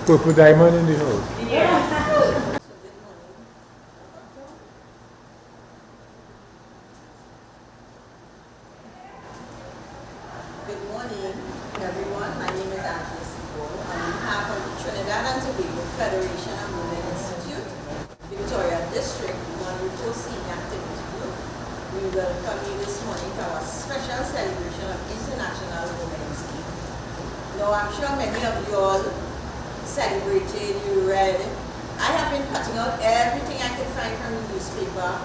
Purple diamond in the house. Yes. Good morning, everyone. My name is Ashley Seabold. On behalf of the Trinidad and Tobago Federation of Women Institute, Victoria District, MonReposActivityGroupMeet Senior Activity Group, we welcome you this morning to our special celebration of International Women's Day. Now, I'm sure many of you all celebrated, you read. I have been cutting out everything I could find from the newspaper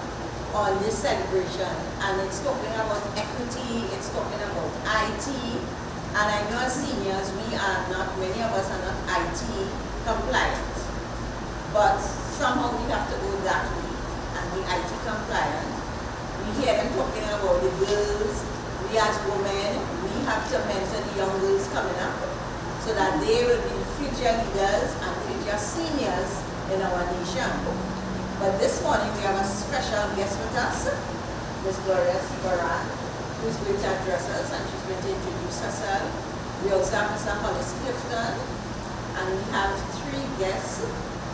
on this celebration, and it's talking about equity, it's talking about IT, and I know as seniors, many of us are not IT compliant, but somehow we have to go that way and be IT compliant. We hear them talking about the girls. We as women, we have to mentor the young girls coming up so that they will be future leaders and future seniors in our nation. But this morning we have a special guest with us, Ms. Gloria Sibaran, who's going to address us and she's going to introduce herself. We also have Mr. Hollis Clifton, and we have 3 guests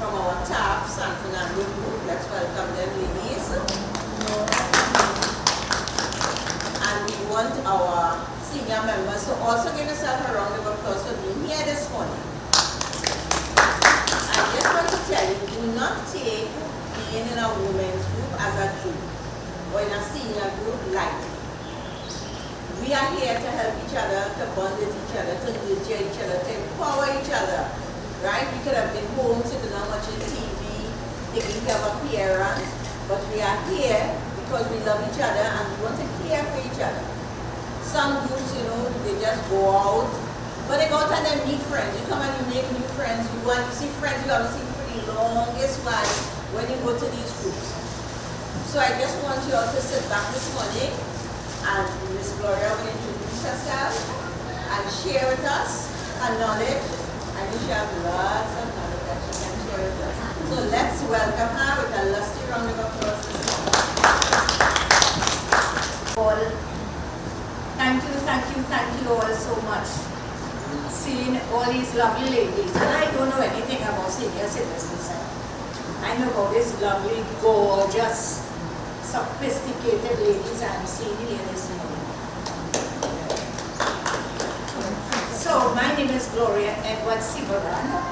from our TAP San Fernando group. Let's welcome them, ladies. And we want our senior members to also give yourself a round of applause for being here this morning. I just want to tell you, do not take being in a women's group as a group or in a senior group lightly. We are here to help each other, to bond with each other, to nurture each other, to empower each other, right? We could have been home sitting on watching TV, taking care of our parents, but we are here because we love each other and we want to care for each other. Some groups, they just go out, but they go out and they meet friends. You come and you make new friends. You see friends you haven't seen for the longest while when you go to these groups. So I just want you all to sit back this morning and Ms. Gloria will introduce herself and share with us her knowledge. I know she has lots of knowledge that she can share with us. So let's welcome her with a lusty round of applause this morning. All, thank you all so much. Seeing all these lovely ladies, and I don't know anything about senior citizens. I know about these lovely, gorgeous, sophisticated ladies I'm seeing here this morning. So, my name is Gloria Edward Sibaran.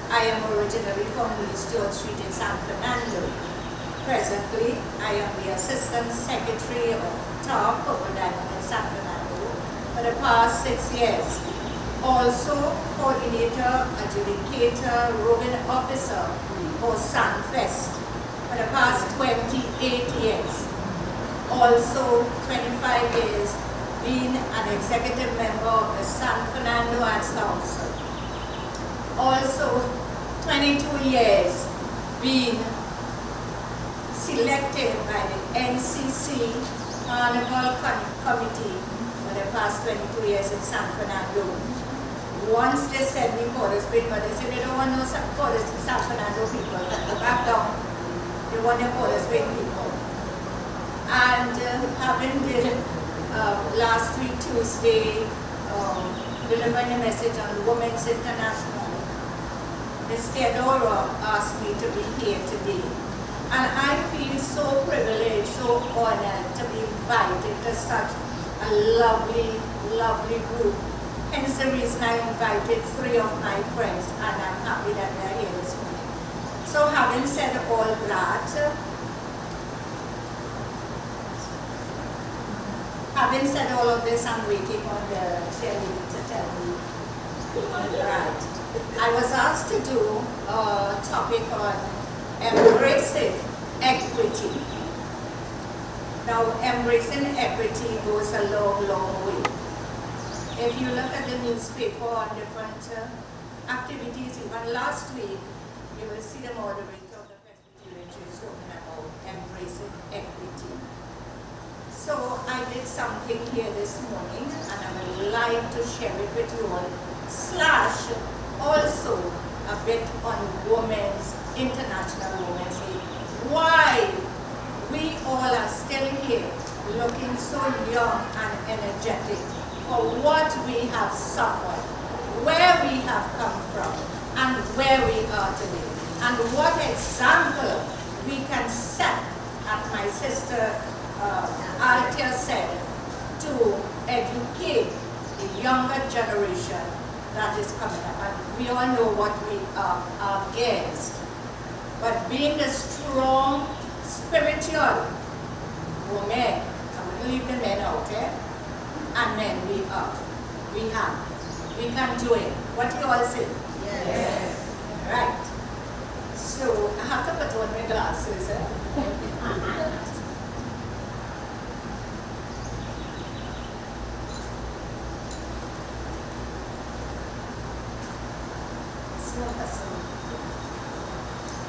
I am originally from East George Street in San Fernando. Presently, I am the Assistant Secretary of TAP of Diamond in San Fernando for the past 6 years. Also, Coordinator, Adjudicator, Roving Officer for SanFest for the past 28 years. Also, 25 years being an executive member of the San Fernando Arts Council. Also, 22 years being selected by the NCC Carnival Committee for the past 22 years in San Fernando. Once they send me Porter's Bay, but they said they don't want no Porter's San Fernando people. Go back down. They want the Porter's Bay people. And having been last week Tuesday delivering a message on Women's International, Ms. Theodora asked me to be here today. And I feel so privileged, so honored to be invited to such a lovely, lovely group. Hence the reason I invited 3 of my friends, and I'm happy that they are here this morning. So having said all that, having said all of this, I'm waiting on the cheerleader to tell me. Right. I was asked to do a topic on embracing equity. Now, embracing equity goes a long, long way. If you look at the newspaper on different activities, even last week, you will see the moderator of the Presbyterian Church talking about embracing equity. So I did something here this morning, and I would like to share it with you all, / also a bit on International Women's Day. Why we all are still here looking so young and energetic for what we have suffered, where we have come from, and where we are today. And what example we can set, as my sister Althea said, to educate the younger generation that is coming up. And we all know what we are against. But being a strong, spiritual woman, I'm going to leave the men out, and then we can do it. What do you all say? Yes. Right. So I have to put on my glasses.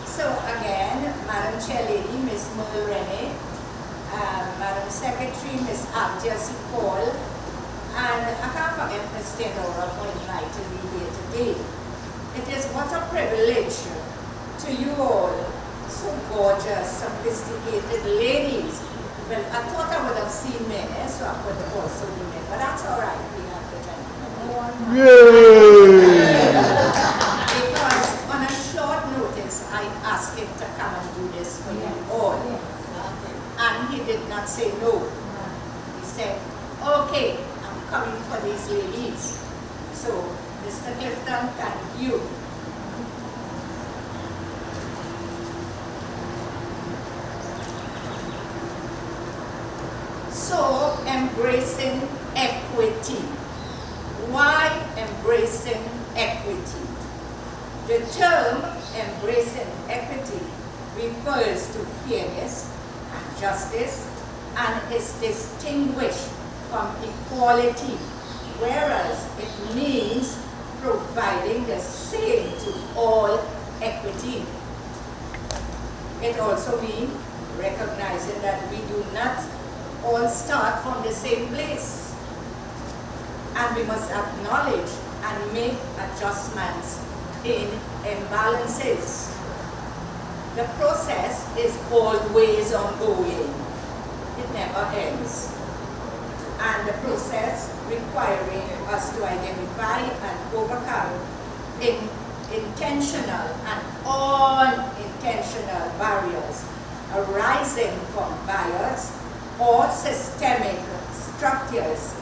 So again, Madam Chairlady, Ms. Mulrene, Madam Secretary, Ms. Althea C. Paul, and I can't forget Ms. Theodora for inviting me here today. It is what a privilege to you all, so gorgeous, sophisticated ladies. Well, I thought I would have seen men, so I put also women, but that's all right, we have the gentlemen. Yay! Because on a short notice, I asked him to come and do this for you all. And he did not say no. He said, okay, I'm coming for these ladies. So, Mr. Clifton, thank you. So, embracing equity. Why embracing equity? The term embracing equity refers to fairness and justice and is distinguished from equality, whereas it means providing the same to all equity. It also means recognizing that we do not all start from the same place, and we must acknowledge and make adjustments in imbalances. The process is always ongoing. It never ends. And the process requiring us to identify and overcome intentional and unintentional barriers arising from bias or systemic structures.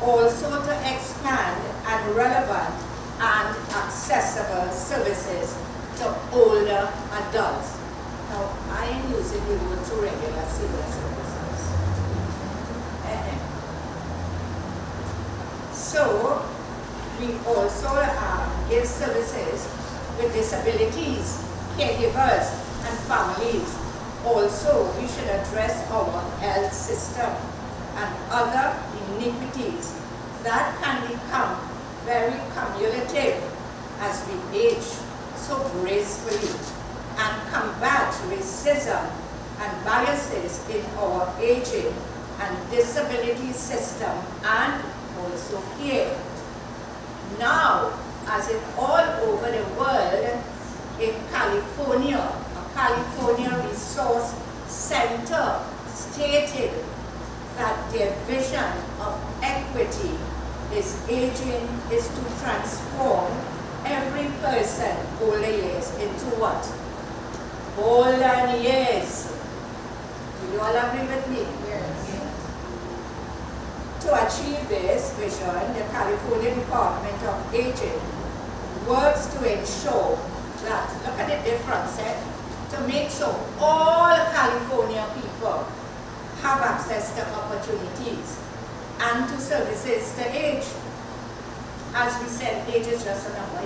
Also to expand and relevant and accessible services to older adults. Now, I am using the word to regular senior citizens. So, we also give services with disabilities, caregivers, and families. Also, we should address our health system and other iniquities that can become very cumulative as we age so gracefully, and combat racism and biases in our aging and disability system and also here. Now, as in all over the world, in California, a California Resource Center stated that their vision of equity is aging is to transform every person older years into what? Golden years. Do you all agree with me? Yes. To achieve this vision, the California Department of Aging works to ensure that, look at the difference, to make sure all California people have access to opportunities and to services to age. As we said, age is just a number.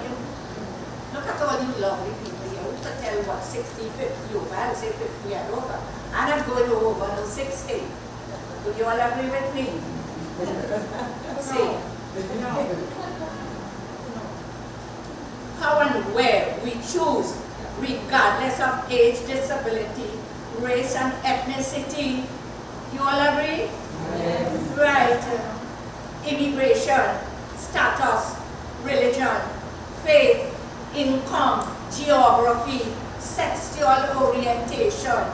Look at all you lovely people here who can tell what 60, 50 over, I'll say 50 and over. I'm not going over no 60. Do you all agree with me? See? How and where we choose, regardless of age, disability, race, and ethnicity. You all agree? Yes. Right. Immigration, status, religion, faith, income, geography, sexual orientation,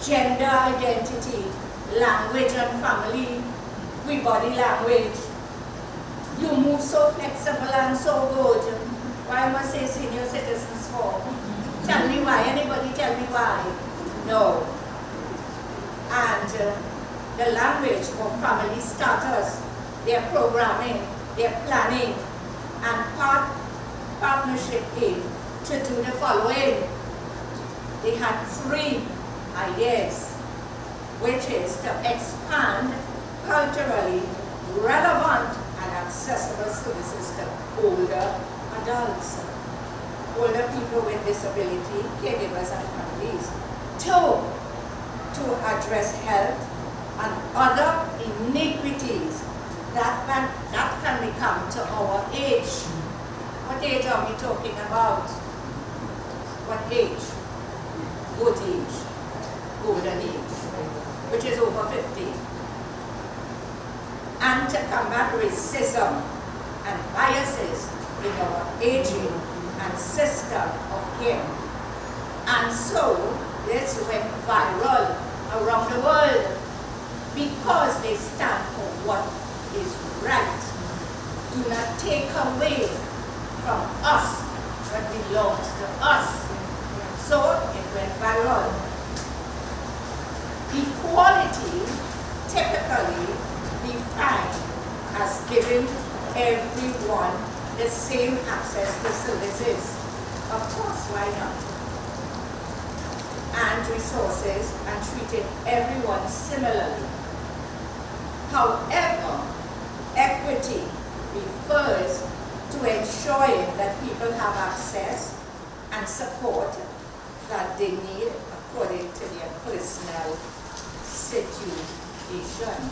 gender identity, language and family, we body language. You move so flexible and so good. Why must I say senior citizens for? Tell me why. Anybody tell me why? No. And the language of family starters, their programming, their planning, and partnership aim to do the following. They had 3 ideas, which is to expand culturally relevant and accessible services to older adults, older people with disability, caregivers and families. 2, to address health and other inequities that can become to our age. What age are we talking about? What age? Good age, golden age, which is over 50. And to combat racism and biases in our aging and system of care. And so this went viral around the world because they stand for what is right. Do not take away from us what belongs to us. So it went viral. Equality typically defined as giving everyone the same access to services. Of course, why not? And resources, and treating everyone similarly. However, equity refers to ensuring that people have access and support that they need according to their personal situation.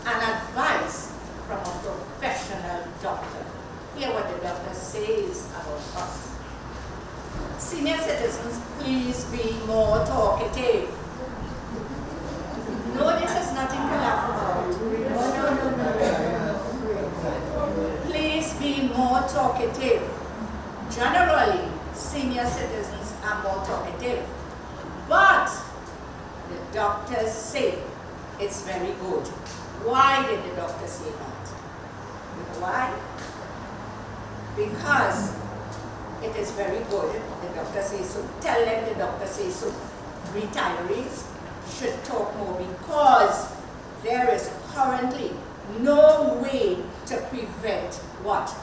An advice from a professional doctor. Hear what the doctor says about us. Senior citizens, please be more talkative. No, this is nothing to laugh about. No. Please be more talkative. Generally, senior citizens are more talkative. But the doctors say it's very good. Why did the doctor say that? You know why? Because it is very good. The doctor says so. Tell them the doctor says so. Retirees should talk more because there is currently no way to prevent what?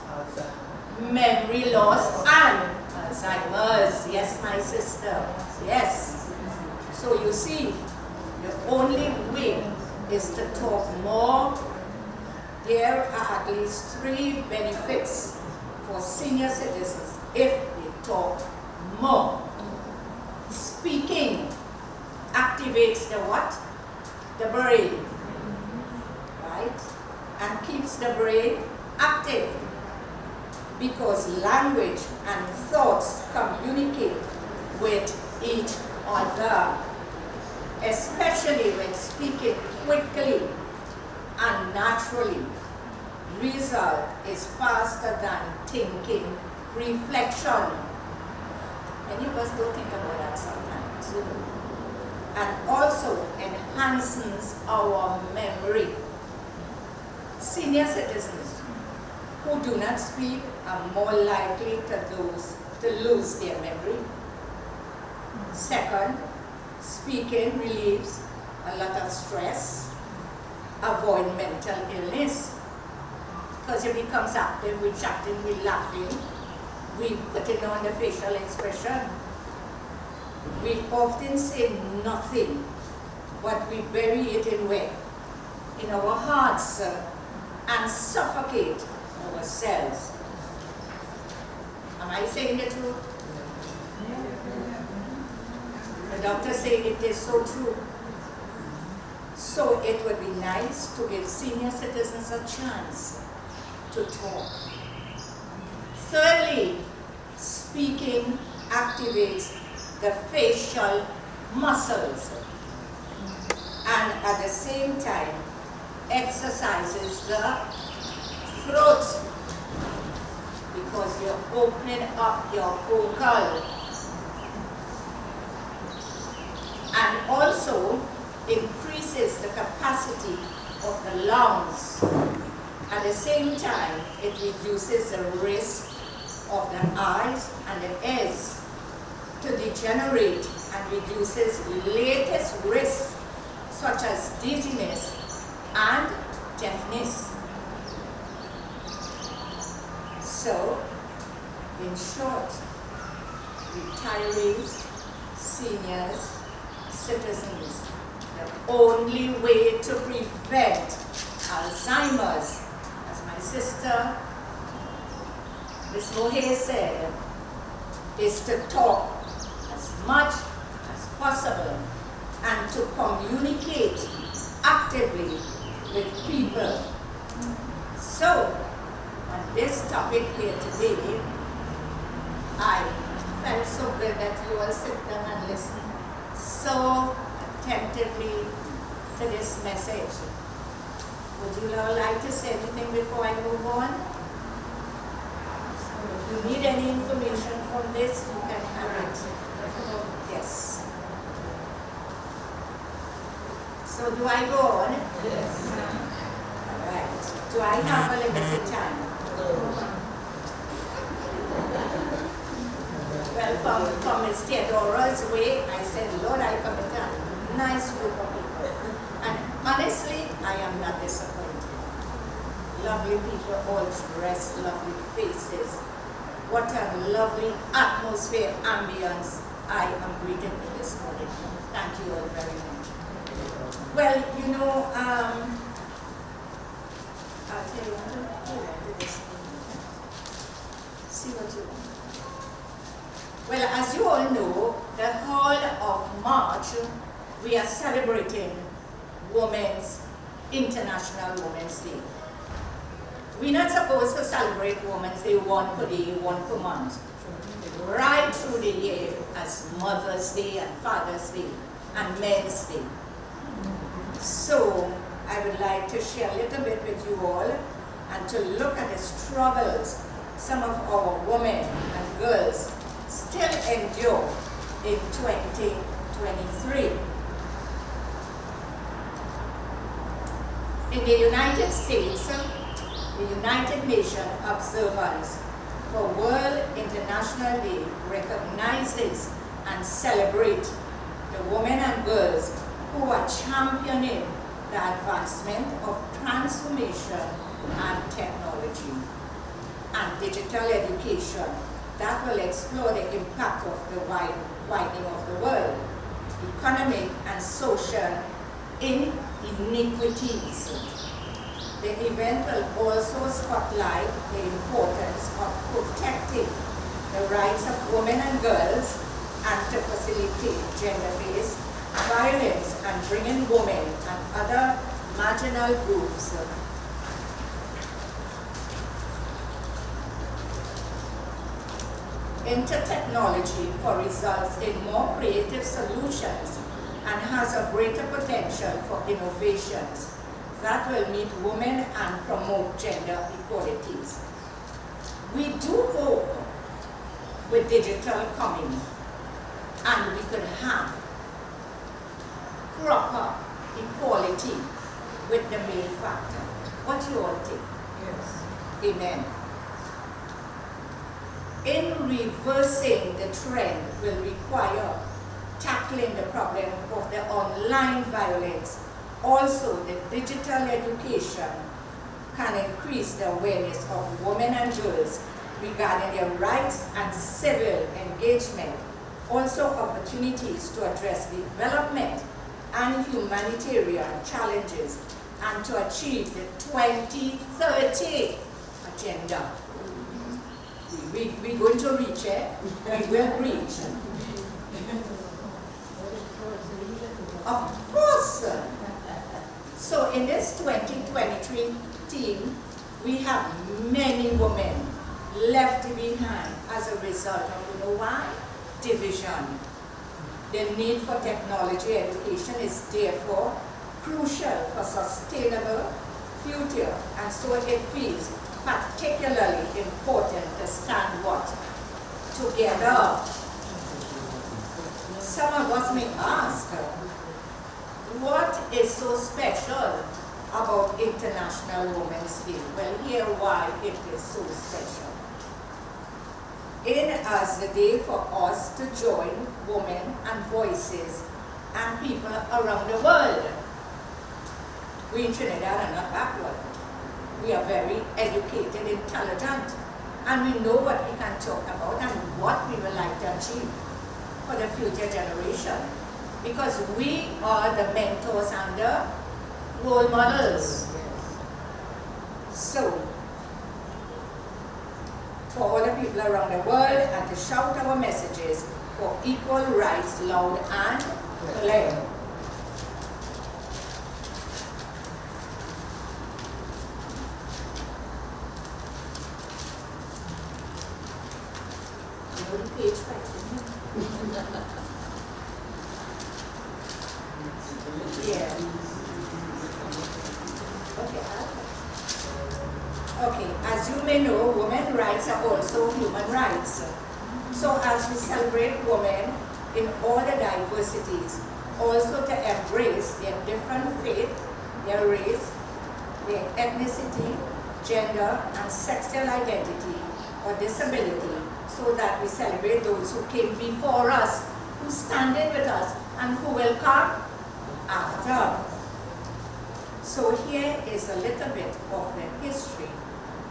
Memory loss and Alzheimer's. Yes, my sister. Yes. So you see, the only way is to talk more. There are at least 3 benefits for senior citizens if they talk more. Speaking activates the what? The brain, right? And keeps the brain active because language and thoughts communicate with each other, especially when speaking quickly and naturally. Result is faster than thinking reflection. Many of us don't think about that sometimes. And also enhances our memory. Senior citizens who do not speak are more likely to lose their memory. Second, speaking relieves a lot of stress, avoid mental illness, because it becomes active, we're chatting, we're laughing, we putting on the facial expression. We often say nothing, but we bury it in where? In our hearts and suffocate ourselves. Am I saying the truth? The doctor said it is so true. So it would be nice to give senior citizens a chance to talk. Thirdly, speaking activates the facial muscles and at the same time exercises the throat because you're opening up your vocal, and also increases the capacity of the lungs. At the same time, it reduces the risk of the eyes and the ears to degenerate and reduces latest risks such as dizziness and deafness. So, in short, retirees, seniors, citizens, the only way to prevent Alzheimer's, as my sister Ms. Mohe said, is to talk as much as possible and to communicate actively with people. So, on this topic here today, I felt so good that you all sit down and listen so attentively to this message. Would you all like to say anything before I move on? If you need any information from this, you can have it. Yes. So do I go on? Yes. All right. Do I have a limited time? Well, from Ms. Theodora's way, I said, Lord, I come with a nice group of people. And honestly, I am not disappointed. Lovely people, all dressed, lovely faces. What a lovely atmosphere, ambience I am greeted with this morning. Thank you all very much. Well, you know, I'll tell you what to do this. See what you want. Well, as you all know, the whole of March, we are celebrating International Women's Day. We're not supposed to celebrate Women's Day one per day, one per month. Right through the year as Mother's Day and Father's Day and Men's Day. So, I would like to share a little bit with you all and to look at the struggles some of our women and girls still endure in 2023. In the United States, the United Nations observance for World International Day recognizes and celebrates the women and girls who are championing the advancement of transformation and technology and digital education that will explore the impact of the widening of the world, economic and social inequities. The event will also spotlight the importance of protecting the rights of women and girls and to facilitate gender-based violence and bringing women and other marginal groups into technology for results in more creative solutions and has a greater potential for innovations that will meet women and promote gender equalities. We do hope with digital coming and we could have proper equality with the male factor. What do you all think? Yes. Amen. In reversing the trend will require tackling the problem of the online violence. Also, the digital education can increase the awareness of women and girls regarding their rights and civil engagement. Also, opportunities to address development and humanitarian challenges and to achieve the 2030 agenda. We're going to reach it. We will reach. Of course. So in this 2023 team, we have many women left behind as a result of, you know why? Division. The need for technology education is therefore crucial for sustainable future, and so it feels particularly important to stand what? Together. Some of us may ask, what is so special about International Women's Day. Well, here why it is so special. It is the day for us to join women and voices and people around the world. We in Trinidad are not backward. We are very educated, intelligent, and we know what we can talk about and what we would like to achieve for the future generation. Because we are the mentors and the role models. So, for all the people around the world, and to shout our messages for equal rights loud and clear. Page 5. Yeah. Okay, as you may know, women's rights are also human rights. So as we celebrate women in all the diversities, also to embrace their different faith, their race, their ethnicity, gender, and sexual identity or disability, so that we celebrate those who came before us, who stand in with us, and who will come after. So here is a little bit of the history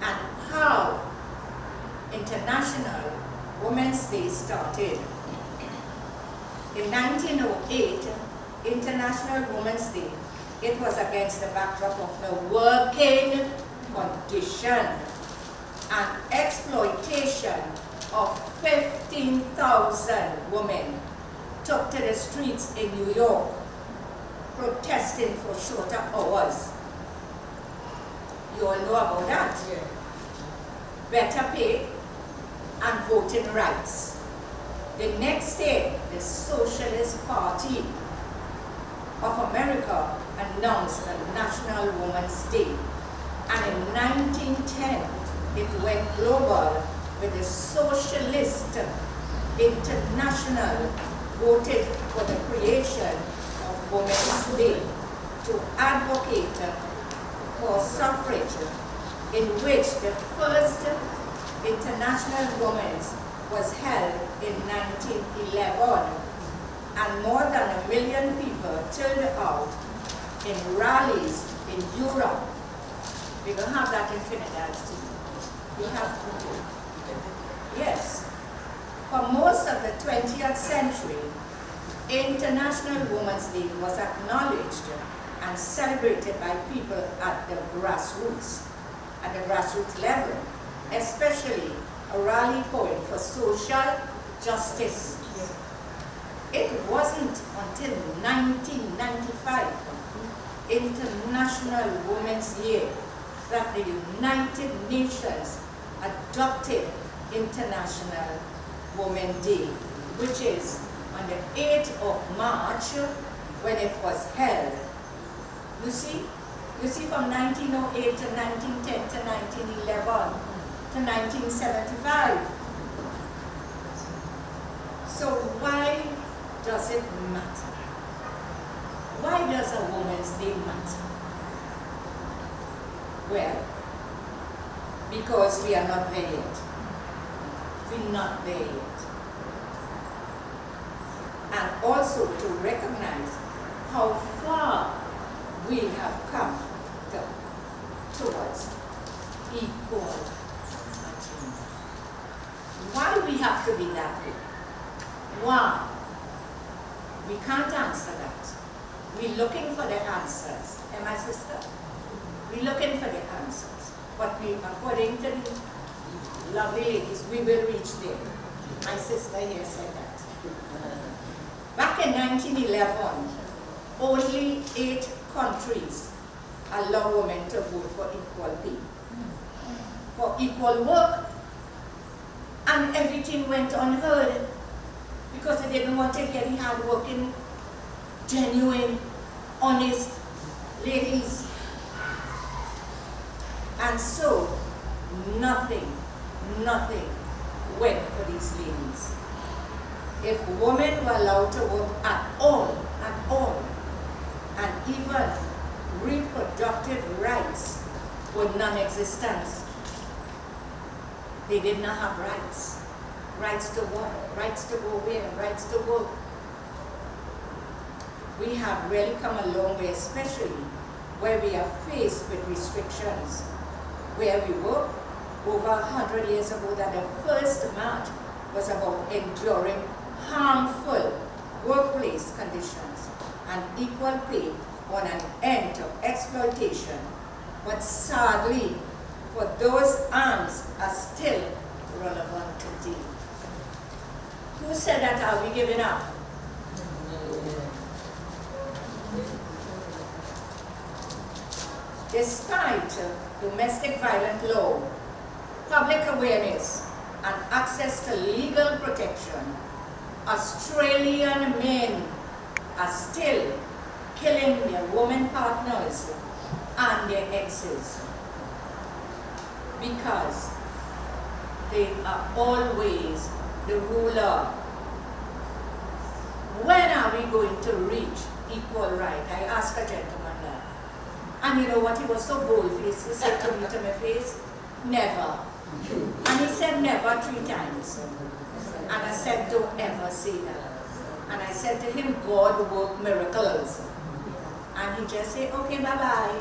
and how International Women's Day started. In 1908, International Women's Day, it was against the backdrop of the working condition and exploitation of 15,000 women took to the streets in New York, protesting for shorter hours. You all know about that? Yeah. Better pay and voting rights. The next day, the Socialist Party of America announced a National Women's Day. And in 1910, it went global with the Socialist International voted for the creation of Women's Day to advocate for suffrage, in which the first International Women's was held in 1911, and more than 1 million people turned out in rallies in Europe. We don't have that in Trinidad too. You have to. Yes. For most of the 20th century, International Women's Day was acknowledged and celebrated by people at the grassroots level, especially a rally point for social justice. It wasn't until 1995, International Women's Year, that the United Nations adopted International Women's Day, which is on the 8th of March when it was held. You see from 1908 to 1910 to 1911 to 1975. So why does it matter? Why does a Women's Day matter? Well, because we are not there yet. We're not there yet. And also to recognize how far we have come towards equal achievement. Why we have to be that way? Why? We can't answer that. We're looking for the answers. Am I sister? We're looking for the answers. But we, according to the lovely ladies, we will reach there. My sister here said that. Back in 1911, only 8 countries allow women to vote for equal pay, for equal work, and everything went unheard because they didn't want to get the hard-working, genuine, honest ladies. And so, nothing went for these ladies. If women were allowed to vote at all, and even reproductive rights were non-existent. They did not have rights. Rights to what? Rights to go where? Rights to work. We have really come a long way, especially where we are faced with restrictions. Where we were over 100 years ago, that the first march was about enduring harmful workplace conditions and equal pay on an end to exploitation. But sadly, for those arms are still relevant today. Who said that? Are we giving up? Despite domestic violence law, public awareness, and access to legal protection, Australian men are still killing their women partners and their exes because they are always the ruler. When are we going to reach equal right? I asked a gentleman that. And you know what? He was so bold-faced. He said to me to my face, never. And he said never 3 times. And I said, don't ever say that. And I said to him, God work miracles. And he just said, okay, bye-bye.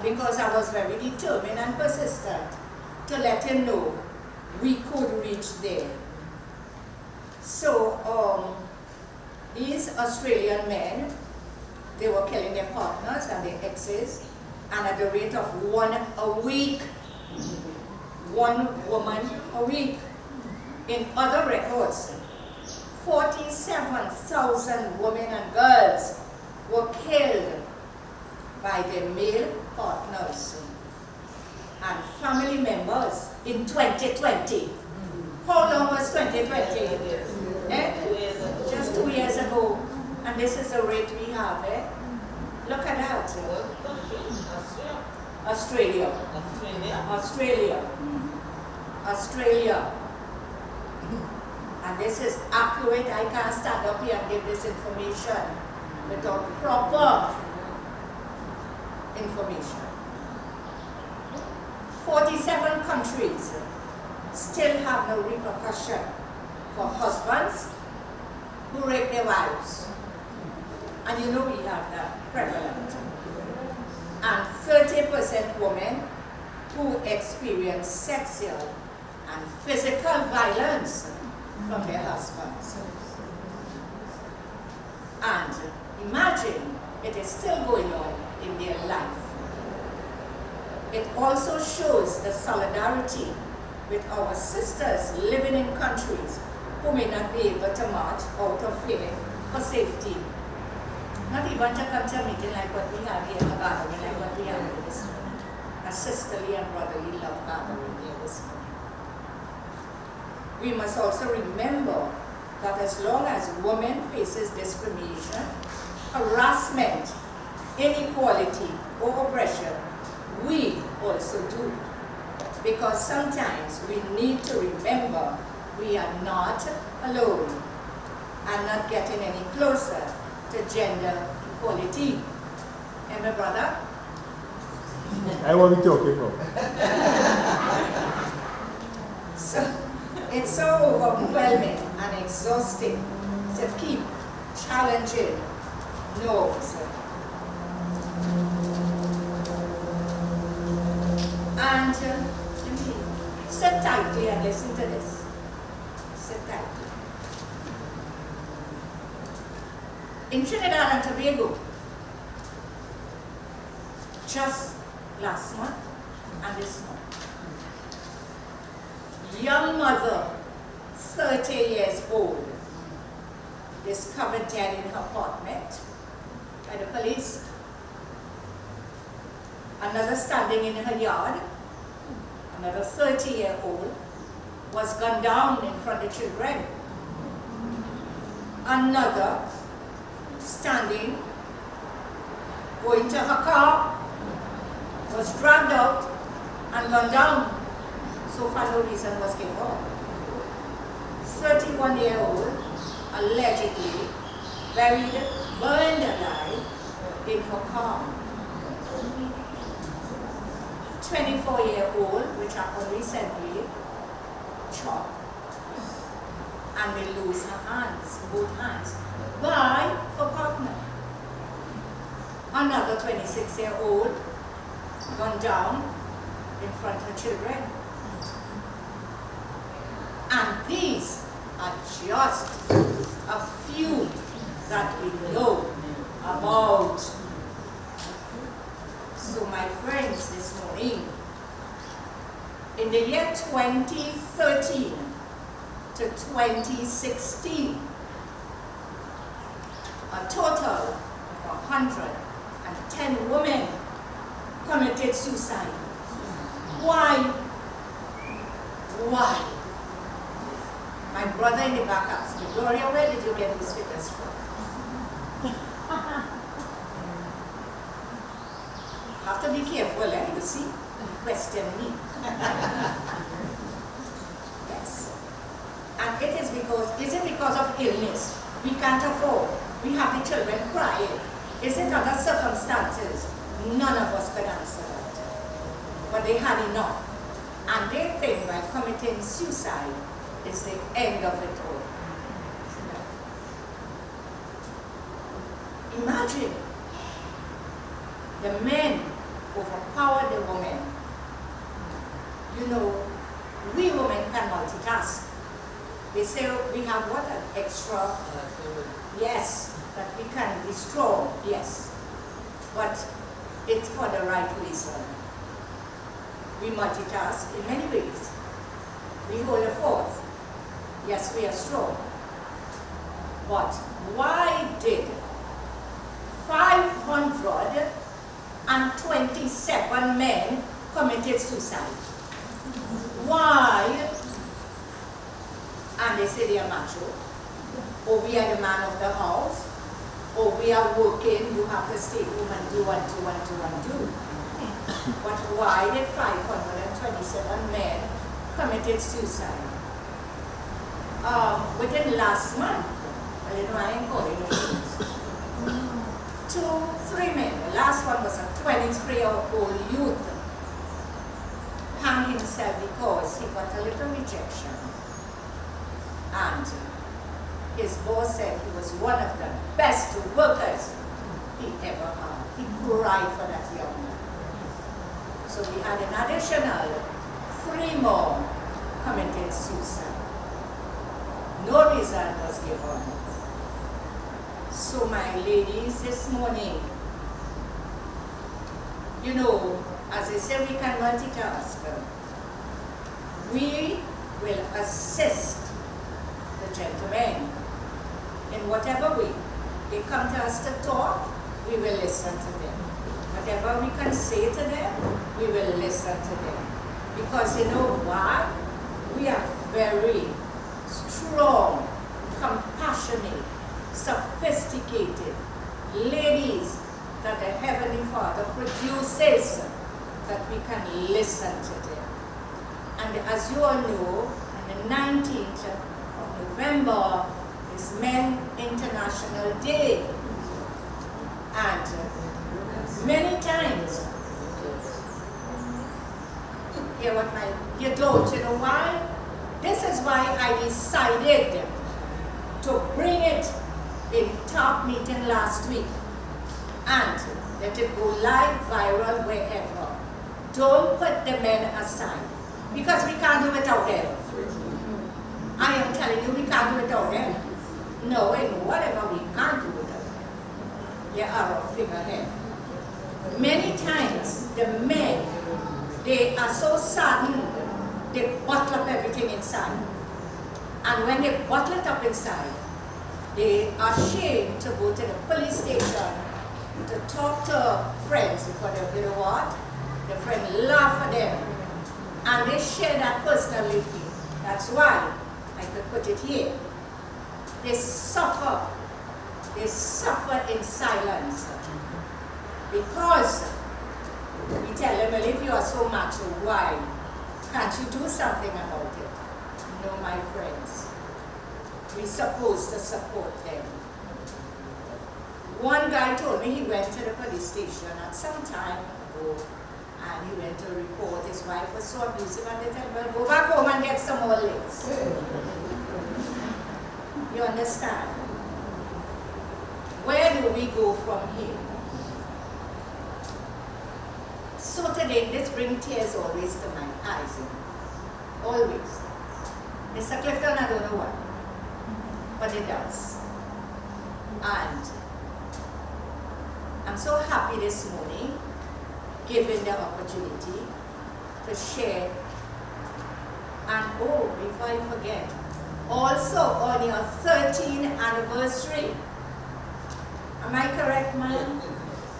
Because I was very determined and persistent to let him know we could reach there. So these Australian men, they were killing their partners and their exes, and at the rate of 1 a week. 1 woman a week. In other records, 47,000 women and girls were killed by their male partners and family members in 2020. How long was 2020? Just 2 years ago. And this is the rate we have. Look at that. Australia. And this is accurate. I can't stand up here and give this information without proper information. 47 countries still have no repercussion for husbands who rape their wives. And you know we have that prevalent. And 30% women who experience sexual and physical violence from their husbands. And imagine it is still going on in their life. It also shows the solidarity with our sisters living in countries who may not be able to march out of fear for safety. Not even to come to a meeting like what we have here, a gathering like what we have here this morning. A sisterly and brotherly love gathering here this morning. We must also remember that as long as women faces discrimination, harassment, inequality, or oppression, we also do. Because sometimes we need to remember we are not alone and not getting any closer to gender equality. And my brother? I want to talk about. So, it's so overwhelming and exhausting to keep challenging norms. And sit tightly and listen to this. Sit tightly. In Trinidad and Tobago, just last month and this month, young mother, 30 years old, discovered dead in her apartment by the police. Another standing in her yard, another 30-year-old, was gunned down in front of children. Another standing, going to her car, was dragged out and gunned down. So far no reason was given. 31-year-old, allegedly buried, burned alive in her car. 24-year-old, which happened recently, shot and will lose her hands, both hands, by her partner. Another 26-year-old gone down in front of her children. And these are just a few that we know about. So my friends, this morning, in the year 2013 to 2016, a total of 110 women committed suicide. Why? Why? My brother in the back asked me, Gloria, where did you get these figures from? Have to be careful, you see? Question me. Yes. And it is because of illness? We can't afford. We have the children crying. Is it other circumstances? None of us could answer that. But they had enough. And they think by committing suicide is the end of it all. Imagine the men overpower the women. You know, we women can multitask. They say we have what, an extra, yes, that we can be strong, yes. But it's for the right reason. We multitask in many ways. We hold a fort. Yes, we are strong. But why did 527 men committed suicide? Why? And they say they are macho, or we are the man of the house, or we are working, you have to stay home and do and do and do and do. But why did 527 men committed suicide? Within last month, well, you know, I ain't calling no names. 3 men. The last one was a 23-year-old youth. Hanged himself because he got a little rejection. And his boss said he was one of the best workers he ever had. He cried for that young man. So we had an additional 3 more committed suicide. No reason was given. So my ladies, this morning, you know, as I say, we can multitask. We will assist the gentlemen in whatever way. They come to us to talk, we will listen to them. Whatever we can say to them, we will listen to them. Because you know why? We are very strong, compassionate, sophisticated ladies that the Heavenly Father produces, that we can listen to them. And as you all know, on the 19th of November is Men International Day. And many times, you don't, you know why? This is why I decided to bring it in top meeting last week and let it go live, viral, wherever. Don't put the men aside, because we can't do without them. I am telling you, we can't do without them. No, and whatever we can't do without them. They are a figurehead. Many times, the men, they are so saddened, they bottle up everything inside. And when they bottle it up inside, they are ashamed to go to the police station to talk to friends, because you know what? The friend laugh at them. And they share that personally with me. That's why I could put it here. They suffer. They suffer in silence. Because we tell them, well, if you are so macho, why? Can't you do something about it? No, my friends. We're supposed to support them. One guy told me he went to the police station at some time ago and he went to report his wife was so abusive and they told him, well, go back home and get some more licks. You understand? Where do we go from here? So today, this brings tears always to my eyes. Always. Mr. Clifton, I don't know why, but it does. And I'm so happy this morning, given the opportunity to share. And oh, before I forget, also on your 13th anniversary. Am I correct, ma'am?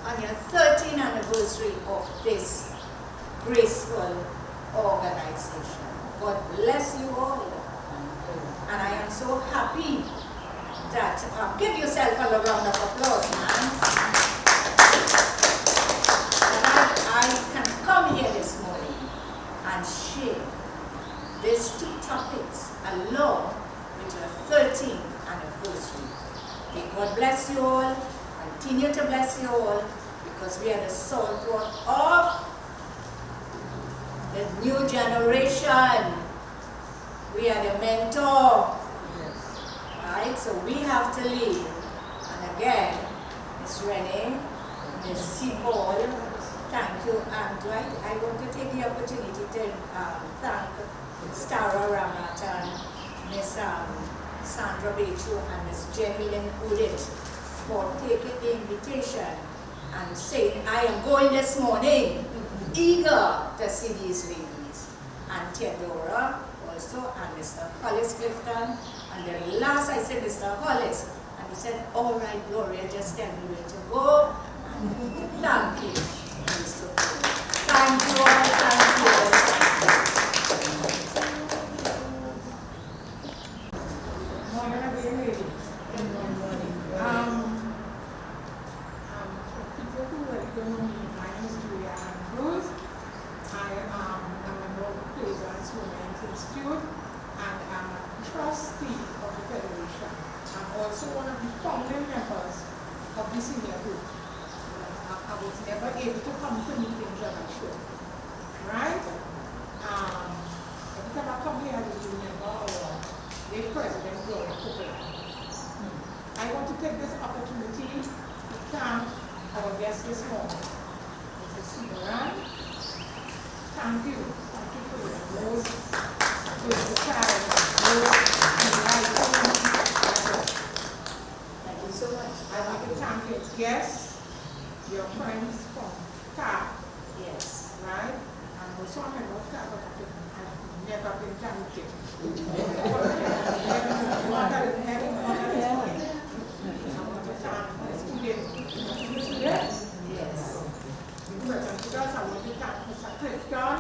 On your 13th anniversary of this graceful organization. God bless you all. And I am so happy that, give yourself a round of applause, man. That I can come here this morning and share these two topics along with your 13th anniversary. May God bless you all, continue to bless you all, because we are the support of the new generation. We are the mentor. Right? So we have to lead. And again, Ms. Renee, Ms. Seabold, thank you. And I want to take the opportunity to thank Stara Ramat and Ms. Sandra Bechu and Ms. Jenny Lynn Udit for taking the invitation and saying, I am going this morning, eager to see these ladies. And Theodora also, and Mr. Hollis Clifton. And the last I said, Mr. Hollis, and he said, all right, Gloria, just tell me where to go. And thank you, Mr. Thank you all, thank you all. People who don't know me, my name is Julia Cruz. I am a member of the Women's Institute, and I'm a trustee of the Federation. I'm also one of the founding members of the senior group. I was never able to come to meetings that I should. Right? Every time I come here, I just remember our late president, Gloria Cooper. I want to take this opportunity to thank our guest this morning, Mrs. Seabold. Thank you. Thank you for your words, for the time, Thank you so much. I want to thank your guests, your friends from CAP, Yes. right? And also I'm a member of CAP, but I've never been thanked. Yes. Yes. Because I want to thank Mr. Clifton.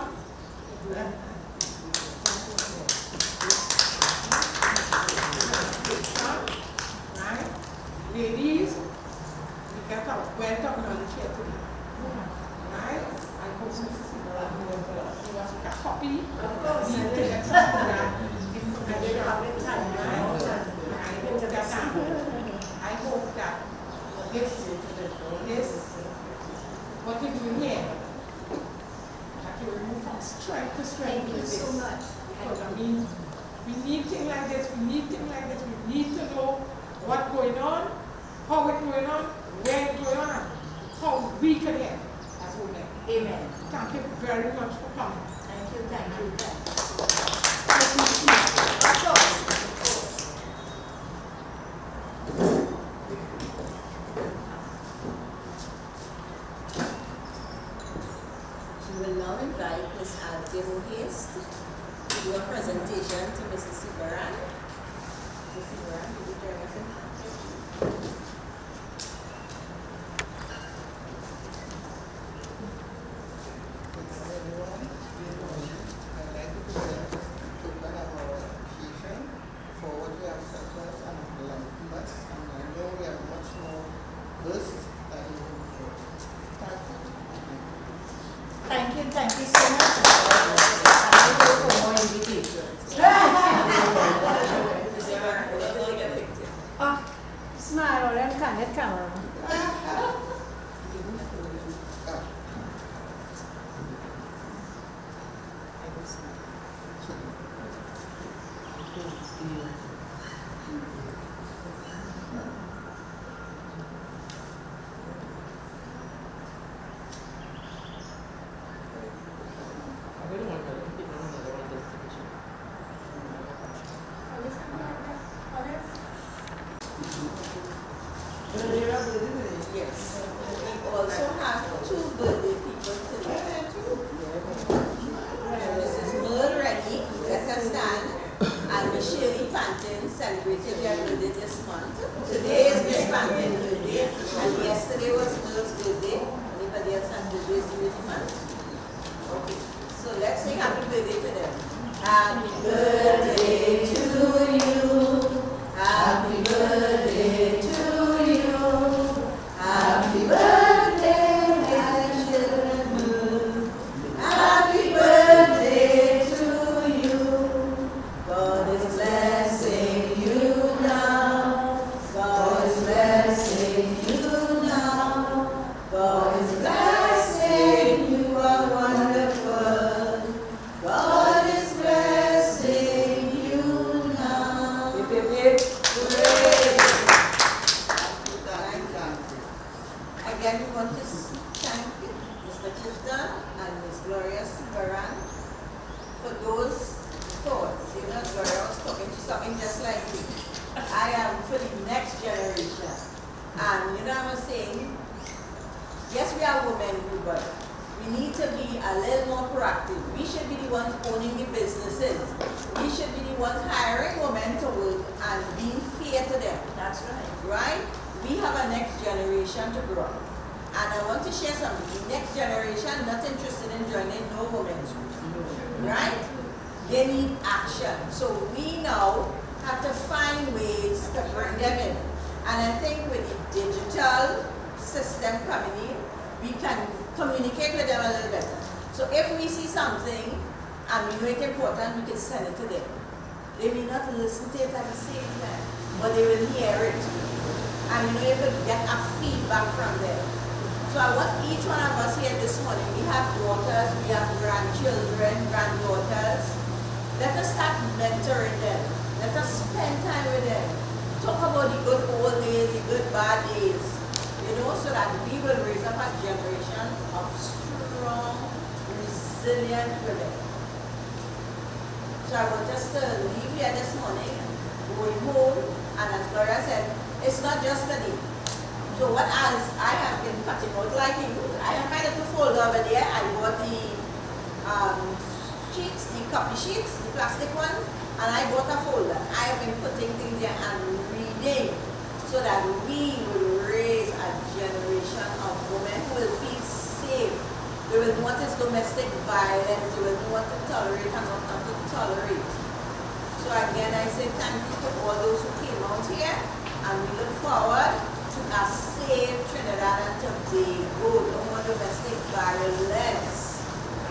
Right? Ladies, we get a wealth of knowledge here today. Right? I hope Mrs. Seabold was a copy. Of course. We can get some of that information. I hope that this, what we're doing here, that we will move from strength to strength. Thank you with this. so much. Because I mean, we need things like this, we need things like this, we need to know what's going on, how it's going on, where it's going on, and how we can help as women. Amen. Thank you very much for coming. Thank you, thank you, thank you. Thank you. Of course, of course. We will now invite Ms. Althea Mohist to do a presentation to Mrs. Seabold. Mrs. Seabold, will you join us in? Thank you so much. And I hope for more invitations. Smile already. So let's sing happy birthday to them. Happy birthday to you. Happy birthday to you. Happy birthday, my children. Happy birthday to you. God is blessing you now. God is blessing you now. God is blessing you. Are wonderful. God is blessing you now. Hooray. Again, we want to thank Mr. Clifton and Ms. Gloria Sibaran for those thoughts. You know, Gloria was talking to something just like you. I am for the next generation. And you know, I was saying, yes, we are women, but we need to be a little more proactive. We should be the ones owning the businesses. We should be the ones hiring women to work and being fair to them. That's right. Right? We have a next generation to grow. And I want to share something. The next generation not interested in joining no women's group. Right? They need action. So we now have to find ways to bring them in. And I think with the digital system coming in, we can communicate with them a little better. So if we see something and we know it's important, we can send it to them. They may not listen to it at the same time, but they will hear it. And you know, you could get a feedback from them. So I want each one of us here this morning, we have daughters, we have grandchildren, granddaughters. Let us start mentoring them. Let us spend time with them. Talk about the good old days, the good bad days. You know, so that we will raise up a generation of strong, resilient women. So I want us to leave here this morning, going home, and as Gloria said, it's not just a day. So what as I have been cutting out, like you, I have my little folder over there. I bought the sheets, the copy sheets, the plastic ones, and I bought a folder. I have been putting things there and reading so that we will raise a generation of women who will feel safe. They will know what is domestic violence, they will know what to tolerate and what not to tolerate. So again, I say thank you to all those who came out here, and we look forward to a safe Trinidad and Tobago. No more domestic violence,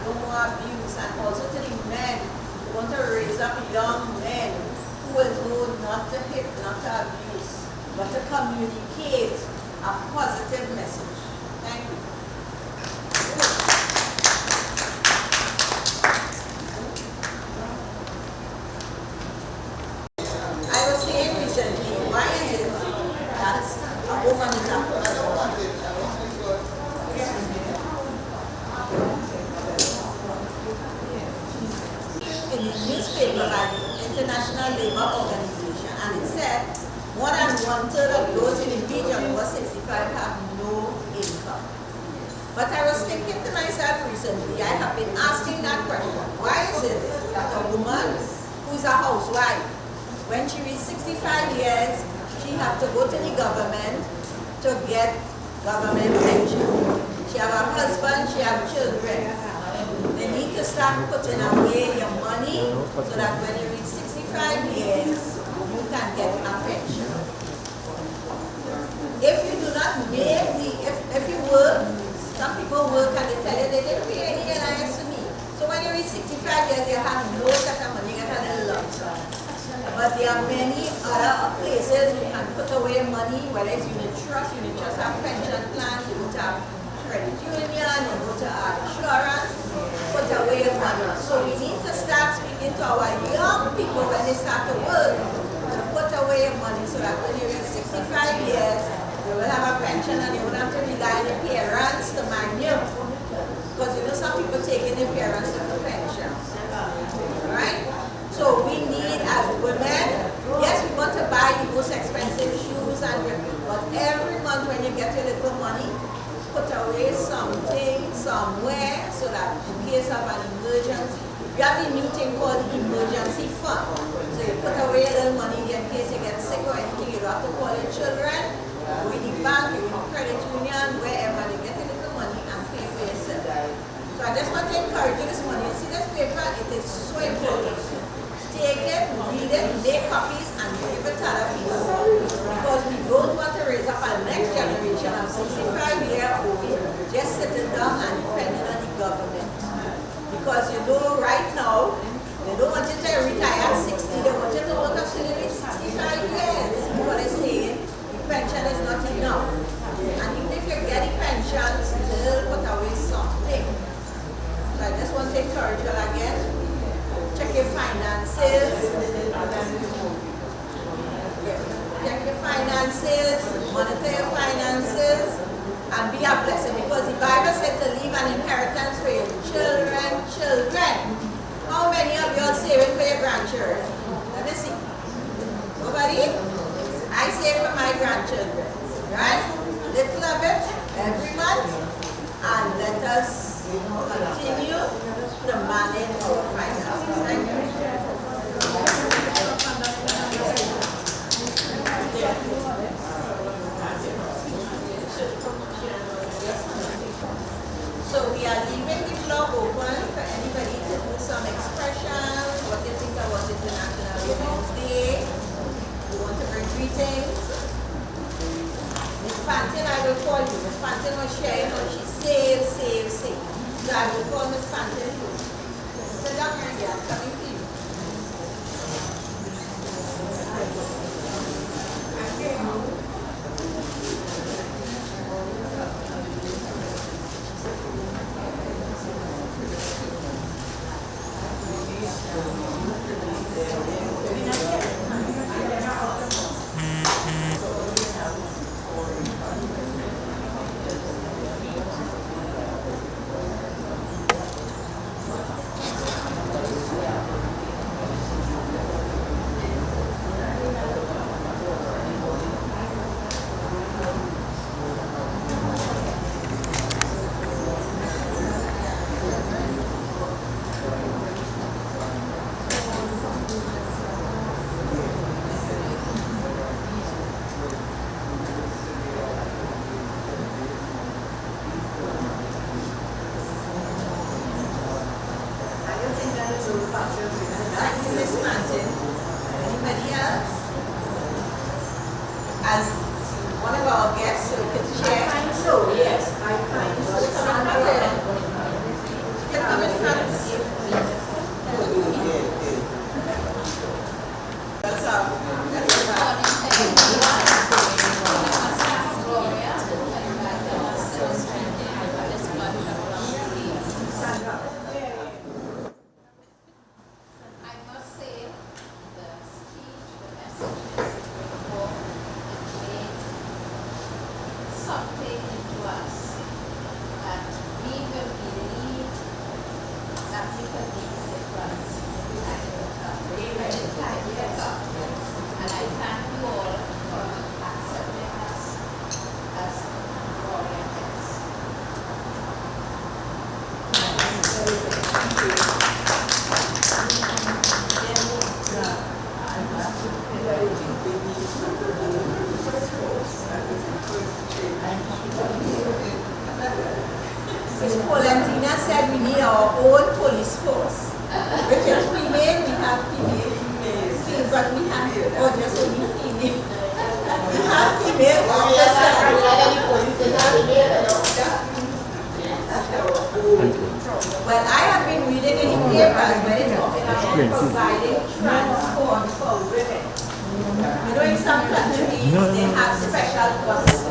no more abuse, and also to the men who want to raise up young men who will know not to hit, not to abuse, but to communicate a positive message. Thank you. I was saying recently, why is it that a woman is a in the newspaper by the International Labour Organization, and it said more than 1/3 of those in the region over 65 have no income. But I was thinking to myself recently, I have been asking that question, why is it that a woman who is a housewife, when she reaches 65 years, she has to go to the government to get government pension? She has a husband, she has children. They need to start putting away your money so that when you reach 65 years, you can get a pension. If you do not make if you work, some people work and they tell you they didn't pay any NIS to me. So when you reach 65 years, you have no set of money, you get a little lump sum. But there are many other places you can put away money, whether it's unit trust have pension plan, you go to credit union, you go to our insurance, put away money. So we need to start speaking to our young people when they start to work, to put away money so that when you reach 65 years, you will have a pension and you won't have to rely on the parents to mind you. Because you know some people taking the parents to the pension. Right? So we need as women, yes, we want to buy the most expensive shoes and but every month when you get your little money, put away something somewhere so that in case of an emergency, you have the new thing called the emergency fund. So you put away a little money there in case you get sick or anything, you don't have to call your children, go in the bank, you in the credit union, wherever, you get a little money and pay for yourself. So I just want to encourage encourage you this morning. You see this paper? It is so important. Take it, read it, make copies, and give it to other people. Because we don't want to raise up our next generation of 65-year-olds just sitting down and depending on the government. Because you know, right now, they don't want you to retire at 60, they want you to work until you reach 65 years. What I'm saying, the pension is not enough. And even if you get a pension, still put away something. So I just want to encourage you again, check your finances. Check your finances, monitor your finances, and be a blessing. Because the Bible said to leave an inheritance for your children. How many of you are saving for your grandchildren? Let me see. Nobody? I save for my grandchildren. Right? Little of it every month. And let us continue to manage our finances. Thank you. So we are leaving the floor open for anybody to do some expressions, what you think about International Women's Day, you want to bring greetings. Miss Pantin, I will call you. Miss Pantin was sharing how she save. So I will call Miss Pantin too. Sit down here again, I'm coming to you. Miss Martin, anybody else? As one of our guests, so we can share. I find so, yes. I find so. You can come in front. Ms. Paulentina said we need our own police force. Which is female, we have female, but we have, or just only female. We have female officers. Well, I have been reading in the papers when it's talking about providing transport for women. You know, in some countries, they have special buses.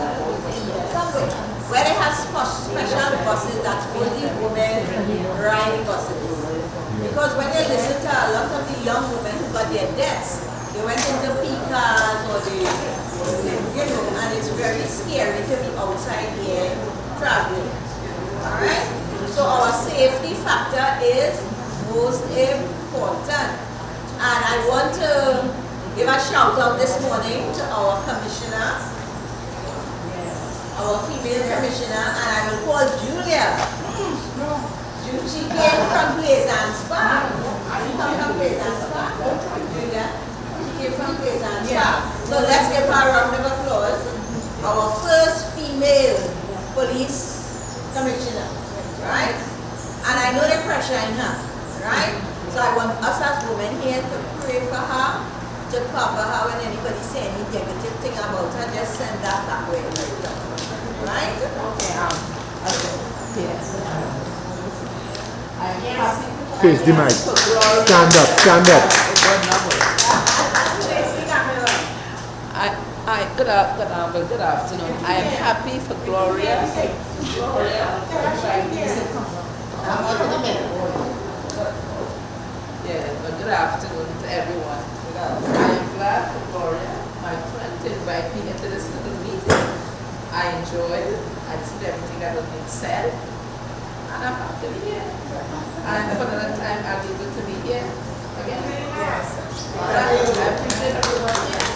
Where they have special buses that only women ride the buses. Because when they listen to a lot of the young women who got their deaths, they went into P-cars or they, you know, and it's very scary to be outside here traveling. Alright? So our safety factor is most important. And I want to give a shout out this morning to our commissioner, our female commissioner, and I will call Julia. She came from Plaisance Park. She came from Plaisance Park. Julia, she came from Plaisance Park. So let's give her a round of applause. Our first female police commissioner, right? And I know the pressure in her, right? So I want us as women here to pray for her, to cover her when anybody say any negative thing about her, just send that back where it comes from, right? Okay, yes. I'm happy. Face the mic. Stand up, stand up. Good afternoon. I am happy for Gloria. Yeah, but good afternoon to everyone. I am glad for Gloria, my friend, to invite me into this little meeting. I enjoyed it. I listened to everything that was being said. And I'm happy to be here. And for another time, I'll be able to be here again. Yes. I appreciate everyone here.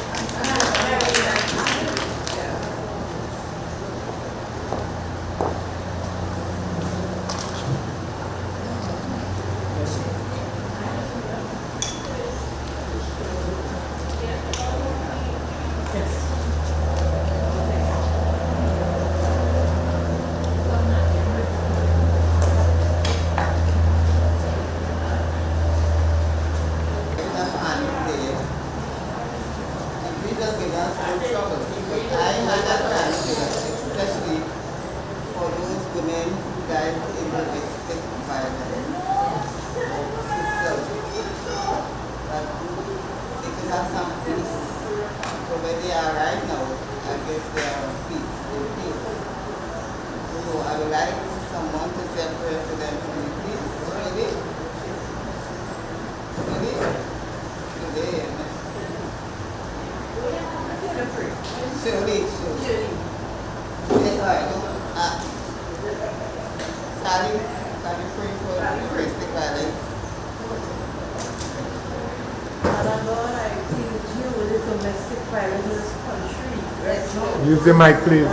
Use the mic, please.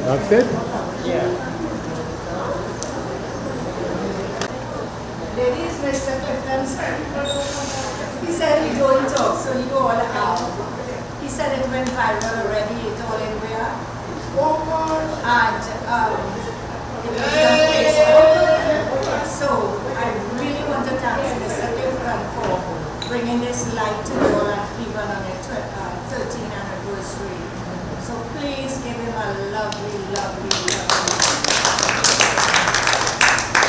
That's it? Ladies, Mr. Clifton, he said he don't talk, so you all out. He said it went viral already, it all in where? And it was on Facebook. So I really want to thank Mr. Clifton for bringing this light to you all, even on the 13th anniversary. So please give him a lovely, lovely, lovely.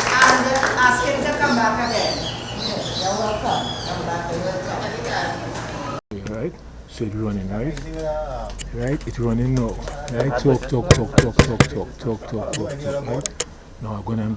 And ask him to come back again. Yes, you're welcome. Come back and welcome. Right? So it's running, right? Right? It's running now. Right? Talk, right? Now I'm gonna